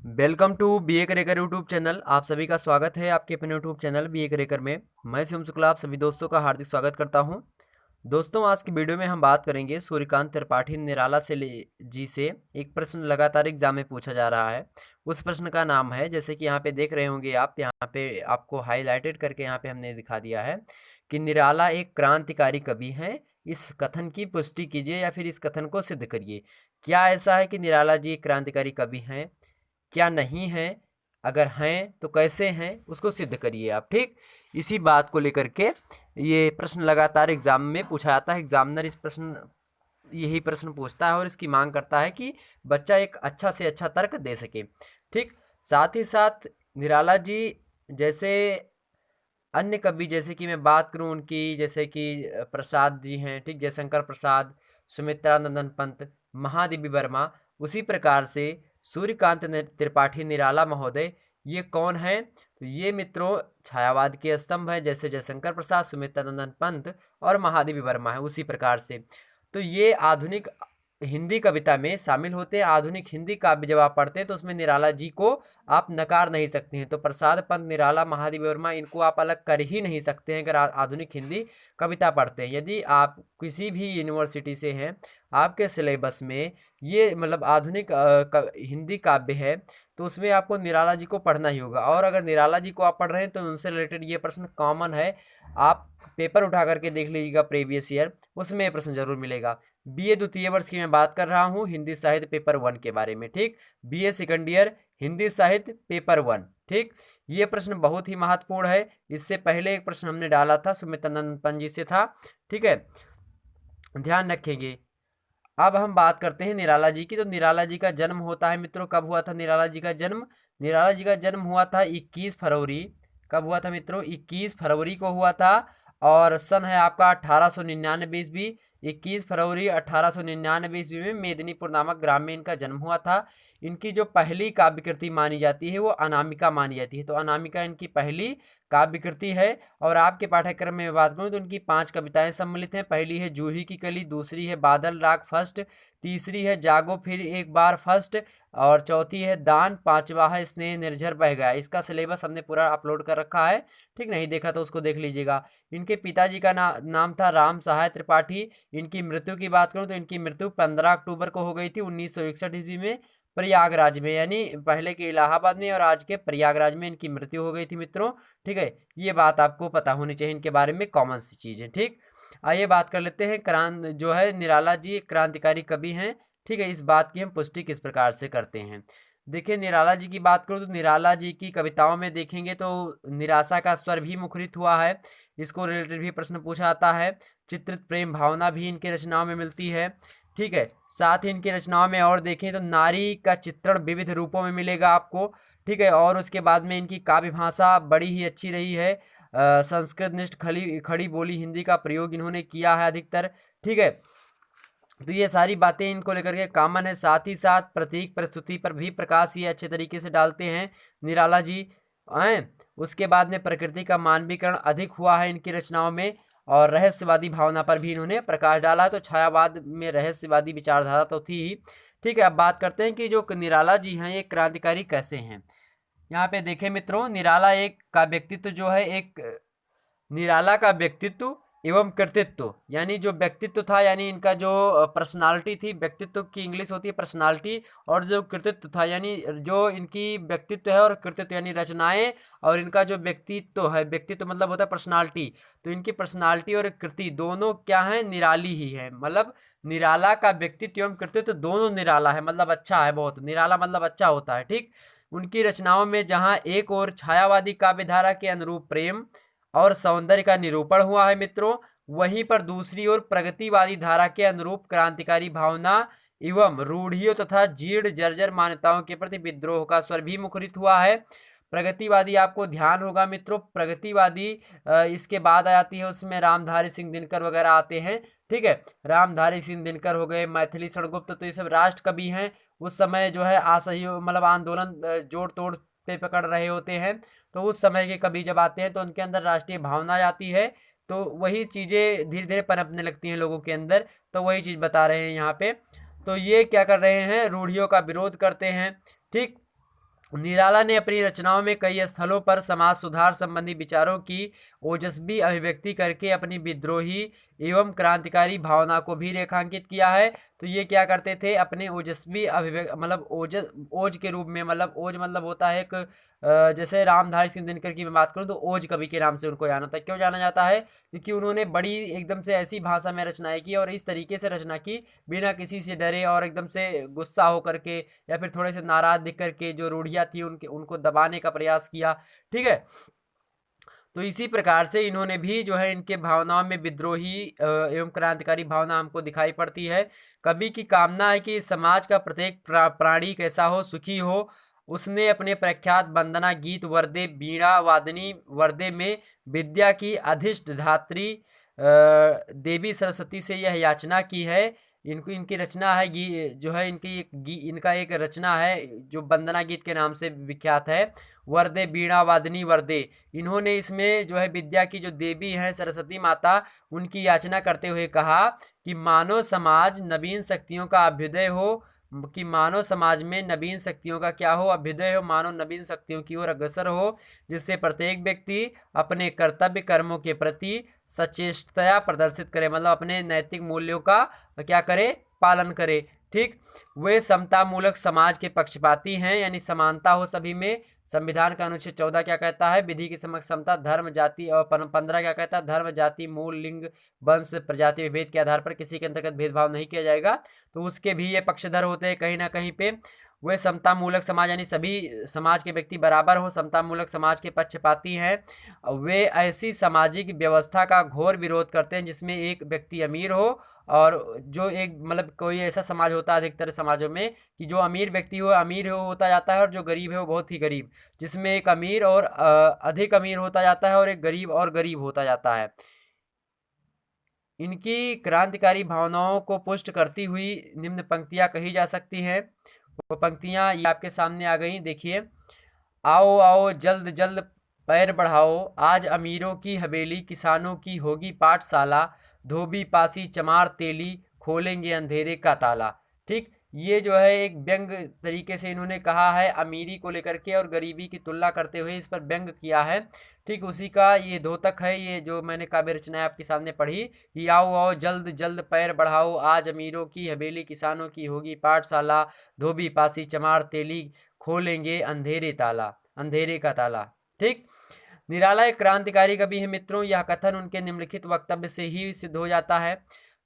Welcome to B A Karekar YouTube channel. आप सभी का स्वागत है आपके अपने YouTube channel B A Karekar में। मैं शिवम शुक्ला आप सभी दोस्तों का हार्दिक स्वागत करता हूं। दोस्तों, आज की वीडियो में हम बात करेंगे सूर्यकांत त्रिपाठी निराला जी से एक प्रश्न लगातार एग्जाम में पूछा जा रहा है। उस प्रश्न का नाम है, जैसे कि यहाँ पे देख रहे होंगे आप, यहाँ पे आपको हाईलाइटेड करके यहाँ पे हमने दिखा दिया है कि निराला एक क्रांतिकारी कवि हैं। इस कथन की पुष्टि कीजिए या फिर इस कथन को सिद्ध करिए। क्या ऐसा है कि निराला जी एक क्रांतिकारी कवि हैं, क्या नहीं है? अगर हैं तो कैसे हैं, उसको सिद्ध करिए आप। ठीक, इसी बात को लेकर के ये प्रश्न लगातार एग्जाम में पूछा जाता है। एग्जामिनर इस प्रश्न यही प्रश्न पूछता है और इसकी मांग करता है कि बच्चा एक अच्छा से अच्छा तर्क दे सके। ठीक, साथ ही साथ निराला जी जैसे अन्य कवि, जैसे कि मैं बात करूं उनकी, जैसे कि प्रसाद जी हैं, ठीक, जयशंकर प्रसाद, सुमित्रा नंदन पंत, महादेवी वर्मा, उसी प्रकार से सूर्यकांत त्रिपाठी निराला महोदय ये कौन है? तो ये मित्रों छायावाद के स्तंभ है, जैसे जयशंकर प्रसाद, सुमित्रा नंदन पंत और महादेवी वर्मा है। उसी प्रकार से तो ये आधुनिक हिंदी कविता में शामिल होते हैं। आधुनिक हिंदी काव्य जब आप पढ़ते हैं तो उसमें निराला जी को आप नकार नहीं सकते हैं। तो प्रसाद पंत, निराला, महादेवी वर्मा, इनको आप अलग कर ही नहीं सकते हैं अगर आधुनिक हिंदी कविता पढ़ते हैं। यदि आप किसी भी यूनिवर्सिटी से हैं, आपके सिलेबस में ये मतलब आधुनिक हिंदी काव्य है, तो उसमें आपको निराला जी को पढ़ना ही होगा। और अगर निराला जी को आप पढ़ रहे हैं तो उनसे रिलेटेड ये प्रश्न कॉमन है। आप पेपर उठा करके देख लीजिएगा प्रीवियस ईयर, उसमें ये प्रश्न जरूर मिलेगा। बीए द्वितीय वर्ष की मैं बात कर रहा हूँ, हिंदी साहित्य पेपर 1 के बारे में। ठीक, बीए सेकंड ईयर हिंदी साहित्य पेपर 1। ठीक, ये प्रश्न बहुत ही महत्वपूर्ण है। इससे पहले एक प्रश्न हमने डाला था, सुमित्रानंद पंत जी से था। ठीक है, ध्यान रखेंगे। अब हम बात करते हैं निराला जी की। तो निराला जी का जन्म होता है मित्रों, कब हुआ था निराला जी का जन्म? निराला जी का जन्म हुआ था 21 फरवरी। कब हुआ था मित्रों? 21 फरवरी को हुआ था। और सन है आपका 1899 ईस्वी। 21 फरवरी 1899 ईस्वी में मेदिनीपुर नामक ग्राम में इनका जन्म हुआ था। इनकी जो पहली काव्य कृति मानी जाती है वो अनामिका मानी जाती है। तो अनामिका इनकी पहली काव्य कृति है। और आपके पाठ्यक्रम में बात करूं तो उनकी 5 कविताएं सम्मिलित हैं। पहली है जूही की कली, दूसरी है बादल राग फर्स्ट, तीसरी है जागो फिर एक बार फर्स्ट, और चौथी है दान, पांचवा है स्नेह निर्झर बह गया। इसका सिलेबस हमने पूरा अपलोड कर रखा है। ठीक, नहीं देखा तो उसको देख लीजिएगा। इनके पिताजी का नाम था राम सहाय त्रिपाठी। इनकी मृत्यु की बात करूं तो इनकी मृत्यु 15 अक्टूबर को हो गई थी 1961 ईस्वी में, प्रयागराज में, यानी पहले के इलाहाबाद में और आज के प्रयागराज में इनकी मृत्यु हो गई थी मित्रों। ठीक है, ये बात आपको पता होनी चाहिए इनके बारे में, कॉमन सी चीज है। ठीक, आइए बात कर लेते हैं। जो है निराला जी क्रांतिकारी कवि हैं। ठीक है, इस बात की हम पुष्टि किस प्रकार से करते हैं? देखिए, निराला जी की बात करूं तो निराला जी की कविताओं में देखेंगे तो निराशा का स्वर भी मुखरित हुआ है। इसको रिलेटेड भी प्रश्न पूछा जाता है। चित्रित प्रेम भावना भी इनके रचनाओं में मिलती है। ठीक है, साथ ही इनकी रचनाओं में और देखें तो नारी का चित्रण विविध रूपों में मिलेगा आपको। ठीक है, और उसके बाद में इनकी काव्य भाषा बड़ी ही अच्छी रही है। संस्कृत निष्ठ खड़ी खड़ी बोली हिंदी का प्रयोग इन्होंने किया है अधिकतर। ठीक है, तो ये सारी बातें इनको लेकर के कॉमन है। साथ ही साथ प्रतीक प्रस्तुति पर भी प्रकाश ये अच्छे तरीके से डालते हैं निराला जी हैं। उसके बाद में प्रकृति का मानवीकरण अधिक हुआ है इनकी रचनाओं में, और रहस्यवादी भावना पर भी इन्होंने प्रकाश डाला। तो छायावाद में रहस्यवादी विचारधारा तो थी ही। ठीक है, अब बात करते हैं कि जो निराला जी हैं ये क्रांतिकारी कैसे हैं। यहाँ पे देखें मित्रों, निराला एक का व्यक्तित्व जो है, एक निराला का व्यक्तित्व एवं कृतित्व, यानी जो व्यक्तित्व था, यानी इनका जो पर्सनालिटी थी, व्यक्तित्व की इंग्लिश होती है पर्सनालिटी, और जो कृतित्व था यानी जो इनकी व्यक्तित्व है, और कृतित्व यानी रचनाएं, और इनका जो व्यक्तित्व है, व्यक्तित्व मतलब होता है पर्सनालिटी। तो इनकी पर्सनालिटी और कृति दोनों क्या है? निराली ही है। मतलब निराला का व्यक्तित्व एवं कृतित्व दोनों निराला है, मतलब अच्छा है बहुत। निराला मतलब अच्छा होता है। ठीक, उनकी रचनाओं में जहाँ एक और छायावादी काव्यधारा के अनुरूप प्रेम और सौंदर्य का निरूपण हुआ है मित्रों, वहीं पर दूसरी ओर प्रगतिवादी धारा के अनुरूप क्रांतिकारी भावना एवं रूढ़ियों तथा जीर्ण जर्जर मान्यताओं के प्रति विद्रोह का स्वर भी मुखरित हुआ है। प्रगतिवादी आपको ध्यान होगा मित्रों, प्रगतिवादी इसके बाद आ जाती है, उसमें रामधारी सिंह दिनकर वगैरह आते हैं। ठीक है, रामधारी सिंह दिनकर हो गए, मैथिली शरणगुप्त, तो ये सब राष्ट्र कवि हैं। उस समय जो है असहयोग मतलब आंदोलन जोड़ तोड़ पे पकड़ रहे होते हैं। तो उस समय के कवि जब आते हैं तो उनके अंदर राष्ट्रीय भावना आती है। तो वही चीज़ें धीरे धीरे पनपने लगती हैं लोगों के अंदर। तो वही चीज़ बता रहे हैं यहाँ पे। तो ये क्या कर रहे हैं? रूढ़ियों का विरोध करते हैं। ठीक, निराला ने अपनी रचनाओं में कई स्थलों पर समाज सुधार संबंधी विचारों की ओजस्वी अभिव्यक्ति करके अपनी विद्रोही एवं क्रांतिकारी भावना को भी रेखांकित किया है। तो ये क्या करते थे, अपने ओजस्वी अभिव्यक्ति मतलब ओज के रूप में, मतलब ओज मतलब होता है एक जैसे रामधारी सिंह दिनकर की मैं बात करूं तो ओज कवि के नाम से उनको जाना था। क्यों जाना जाता है? क्योंकि उन्होंने बड़ी एकदम से ऐसी भाषा में रचनाएं की और इस तरीके से रचना की बिना किसी से डरे और एकदम से गुस्सा होकर के या फिर थोड़े से नाराज दिख करके जो रूढ़ियाँ थी उनको दबाने का प्रयास किया। ठीक है, तो इसी प्रकार से इन्होंने भी जो है इनके भावनाओं में विद्रोही एवं क्रांतिकारी भावना हमको दिखाई पड़ती है। कवि की कामना है कि समाज का प्रत्येक प्राणी कैसा हो, सुखी हो। उसने अपने प्रख्यात वंदना गीत वरदे वीणा वादनी वरदे में विद्या की अधिष्ठात्री देवी सरस्वती से यह याचना की है। इनको इनकी रचना है जो है इनका एक रचना है जो वंदना गीत के नाम से विख्यात है, वरदे वीणा वादनी वरदे। इन्होंने इसमें जो है विद्या की जो देवी हैं सरस्वती माता, उनकी याचना करते हुए कहा कि मानव समाज नवीन शक्तियों का अभ्युदय हो, कि मानव समाज में नवीन शक्तियों का क्या हो, अभ्युदय हो, मानव नवीन शक्तियों की ओर अग्रसर हो, जिससे प्रत्येक व्यक्ति अपने कर्तव्य कर्मों के प्रति सचेतता प्रदर्शित करे, मतलब अपने नैतिक मूल्यों का क्या करे, पालन करे। ठीक, वे समता मूलक समाज के पक्षपाती हैं, यानी समानता हो सभी में। संविधान का अनुच्छेद 14 क्या कहता है? विधि की समक्ष समता, धर्म जाति, और 15 क्या कहता है? धर्म जाति मूल लिंग वंश प्रजाति विभेद के आधार पर किसी के अंतर्गत भेदभाव नहीं किया जाएगा। तो उसके भी ये पक्षधर होते हैं कहीं ना कहीं पे। वे समता मूलक समाज यानी सभी समाज के व्यक्ति बराबर हो, समता मूलक समाज के पक्षपाती हैं। वे ऐसी सामाजिक व्यवस्था का घोर विरोध करते हैं जिसमें एक व्यक्ति अमीर हो, और जो एक मतलब कोई ऐसा समाज होता है अधिकतर समाजों में कि जो अमीर व्यक्ति हो अमीर हो होता जाता है और जो गरीब है वो बहुत ही गरीब, जिसमें एक अमीर और अधिक अमीर होता जाता है और एक गरीब और गरीब होता जाता है। इनकी क्रांतिकारी भावनाओं को पुष्ट करती हुई निम्न पंक्तियां कही जा सकती हैं। वो पंक्तियां ये आपके सामने आ गई, देखिए। आओ आओ जल्द जल्द पैर बढ़ाओ, आज अमीरों की हवेली, किसानों की होगी पाठशाला, धोबी पासी चमार तेली, खोलेंगे अंधेरे का ताला। ठीक, ये जो है एक व्यंग तरीके से इन्होंने कहा है अमीरी को लेकर के और गरीबी की तुलना करते हुए इस पर व्यंग किया है। ठीक, उसी का ये द्योतक है, ये जो मैंने काव्य रचनाएं आपके सामने पढ़ी कि आओ आओ जल्द जल्द पैर बढ़ाओ, आज अमीरों की हवेली, किसानों की होगी पाठशाला, धोबी पासी चमार तेली, खोलेंगे अंधेरे का ताला। ठीक, निराला एक क्रांतिकारी कवि है मित्रों। यह कथन उनके निम्नलिखित वक्तव्य से ही सिद्ध हो जाता है।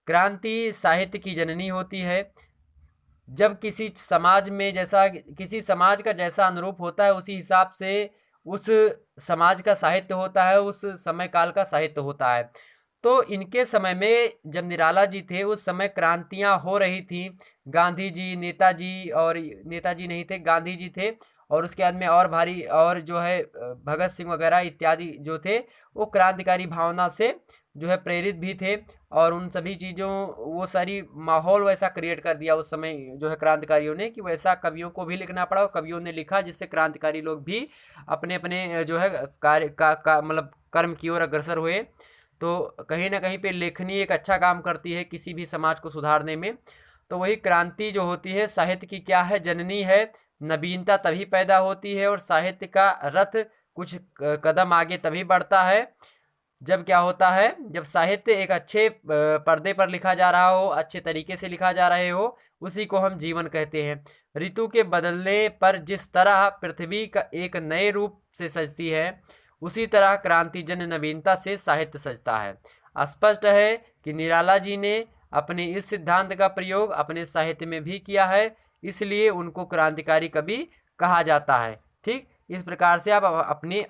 क्रांति साहित्य की जननी होती है। जब किसी समाज में जैसा किसी समाज का जैसा अनुरूप होता है उसी हिसाब से उस समाज का साहित्य होता है, उस समय काल का साहित्य होता है। तो इनके समय में जब निराला जी थे उस समय क्रांतियां हो रही थी। गांधी जी, नेताजी, और नेताजी नहीं थे, गांधी जी थे, और उसके बाद में और भारी और जो है भगत सिंह वगैरह इत्यादि जो थे वो क्रांतिकारी भावना से जो है प्रेरित भी थे। और उन सभी चीज़ों वो सारी माहौल वैसा क्रिएट कर दिया उस समय जो है क्रांतिकारियों ने कि वैसा कवियों को भी लिखना पड़ा, और कवियों ने लिखा जिससे क्रांतिकारी लोग भी अपने अपने जो है कार्य का मतलब कर्म की ओर अग्रसर हुए। तो कहीं ना कहीं पे लेखनी एक अच्छा काम करती है किसी भी समाज को सुधारने में। तो वही क्रांति जो होती है साहित्य की क्या है, जननी है। नवीनता तभी पैदा होती है और साहित्य का रथ कुछ कदम आगे तभी बढ़ता है जब क्या होता है, जब साहित्य एक अच्छे पर्दे पर लिखा जा रहा हो, अच्छे तरीके से लिखा जा रहे हो, उसी को हम जीवन कहते हैं। ऋतु के बदलने पर जिस तरह पृथ्वी का एक नए रूप से सजती है, उसी तरह क्रांतिजन्य नवीनता से साहित्य सजता है। स्पष्ट है कि निराला जी ने अपने इस सिद्धांत का प्रयोग अपने साहित्य में भी किया है, इसलिए उनको क्रांतिकारी कवि कहा जाता है। ठीक, इस प्रकार से आप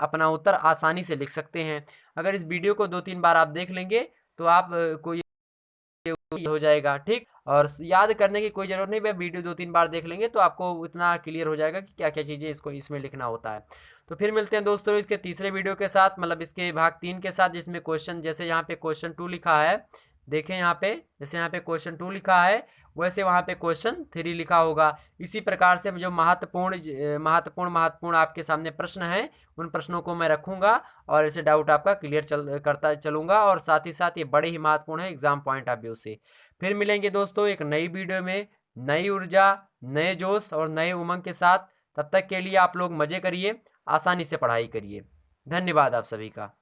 अपना उत्तर आसानी से लिख सकते हैं। अगर इस वीडियो को 2-3 बार आप देख लेंगे तो आप को ये हो जाएगा। ठीक, और याद करने की कोई ज़रूरत नहीं, वीडियो 2-3 बार देख लेंगे तो आपको इतना क्लियर हो जाएगा कि क्या क्या चीज़ें इसमें लिखना होता है। तो फिर मिलते हैं दोस्तों इसके तीसरे वीडियो के साथ, मतलब इसके भाग 3 के साथ, जिसमें क्वेश्चन जैसे यहाँ पे क्वेश्चन 2 लिखा है, देखें यहाँ पे जैसे यहाँ पे क्वेश्चन 2 लिखा है वैसे वहाँ पे क्वेश्चन 3 लिखा होगा। इसी प्रकार से जो महत्वपूर्ण आपके सामने प्रश्न हैं उन प्रश्नों को मैं रखूँगा और ऐसे डाउट आपका क्लियर करता चलूँगा, और साथ ही साथ ये बड़े ही महत्वपूर्ण है एग्जाम पॉइंट ऑफ व्यू से। फिर मिलेंगे दोस्तों एक नई वीडियो में, नई ऊर्जा, नए जोश और नए उमंग के साथ। तब तक के लिए आप लोग मज़े करिए, आसानी से पढ़ाई करिए। धन्यवाद आप सभी का।